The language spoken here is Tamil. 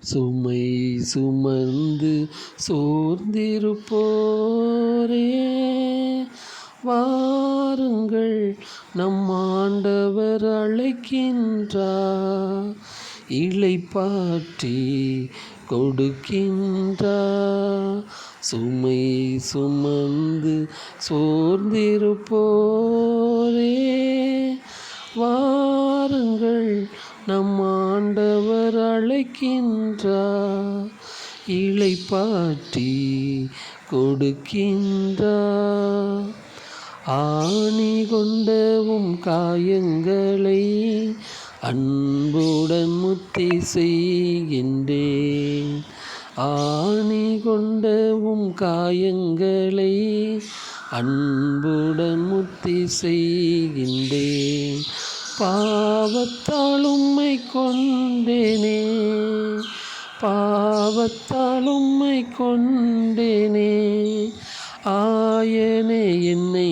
சுமை சுமந்து சோர்ந்திருப்போரே, வாருங்கள், நம் ஆண்டவர் அழைக்கின்றார். இளைப்பாற்றி கொடுக்கின்றார். சுமை சுமந்து சோர்ந்திருப்போரே, வாருங்கள், நம் ஆண்டவர் அழைக்கின்றார். இளைப்பாற்றி கொடுக்கின்றார். ஆணி கொண்டவும் காயங்களை அன்புடன் முத்தி செய்கின்றேன். ஆணி கொண்டவும் காயங்களை அன்புடன் முத்தி செய்கின்றேன். பாவத்தால் உம்மை கொண்டேனே, பாவத்தால் உம்மை கொண்டேனே, ஆயனே என்னை